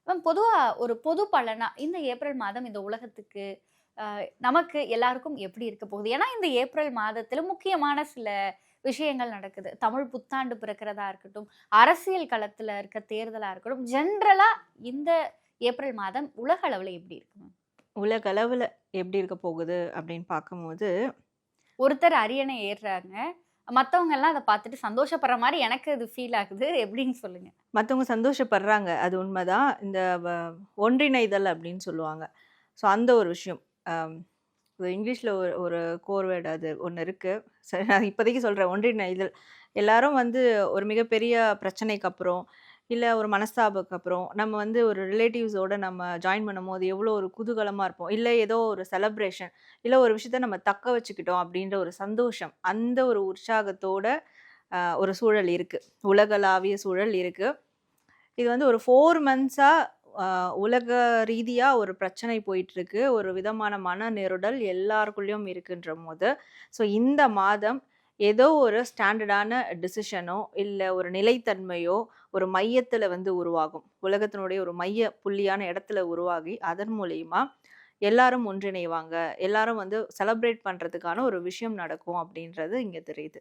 Ma'am பொதுவா ஒரு பொது பலனா இந்த ஏப்ரல் மாதம் இந்த உலகத்துக்கு நமக்கு எல்லாருக்கும் எப்படி இருக்க போகுது? ஏன்னா இந்த ஏப்ரல் மாதத்துல முக்கியமான சில விஷயங்கள் நடக்குது. தமிழ் புத்தாண்டு பிறக்கிறதா இருக்கட்டும், அரசியல் களத்துல இருக்க தேர்தலா இருக்கட்டும், ஜென்ரலா இந்த ஏப்ரல் மாதம் உலக அளவுல எப்படி இருக்கு மேம்? உலகளவுல எப்படி இருக்க போகுது அப்படின்னு பார்க்கும்போது, ஒருத்தர் அரியணை ஏறுறாங்க. மத்தவங்க எல்லாம் அத பார்த்துட்டு சந்தோஷப்படுற மாரி எனக்கு அது ஃபீல் ஆகுது. எப்படின்னு சொல்லுங்க? மத்தவங்க சந்தோஷப்படுறாங்க. அது உண்மதான். இந்த ஒன்றிணைதல் அப்படின்னு சொல்லுவாங்க. ஸோ அந்த ஒரு விஷயம். அம் இங்கிலீஷ்ல ஒரு ஒரு கோர் வேர்ட் அது ஒண்ணு இருக்கு. சரி நான் இப்போதைக்கு சொல்றேன். ஒன்றிணைதல். எல்லாரும் வந்து ஒரு மிகப்பெரிய பிரச்சனைக்கு அப்புறம், இல்ல ஒரு மனஸ்தாபத்துக்கு அப்புறம், நம்ம வந்து ஒரு ரிலேட்டிவ்ஸோட நம்ம ஜாயின் பண்ணும்போது எவ்வளோ ஒரு குதூகலமா இருப்போம். இல்ல ஏதோ ஒரு செலப்ரேஷன், இல்ல ஒரு விஷயத்த நம்ம தக்க வச்சுக்கிட்டோம் அப்படின்ற ஒரு சந்தோஷம். அந்த ஒரு உற்சாகத்தோட ஒரு சூழல் இருக்கு. உலகளாவிய சூழல் இருக்கு. இது வந்து ஒரு 4 மந்த்ஸா அ உலக ரீதியா ஒரு பிரச்சனை போயிட்டுருக்கு. ஒரு விதமான மன நெருடல் எல்லாருக்குள்ளயும் இருக்குன்றபோது, ஸோ இந்த மாதம் ஏதோ ஒரு ஸ்டாண்டர்டான டிசிஷனோ, இல்ல ஒரு நிலைத்தன்மையோ, ஒரு மையத்துல வந்து உருவாகும். உலகத்தினுடைய ஒரு மைய புள்ளியான இடத்துல உருவாகி, அதன் மூலியமா எல்லாரும் ஒன்றிணைவாங்க. எல்லாரும் வந்து செலிப்ரேட் பண்றதுக்கான ஒரு விஷயம் நடக்கும் அப்படின்றது இங்க தெரியுது.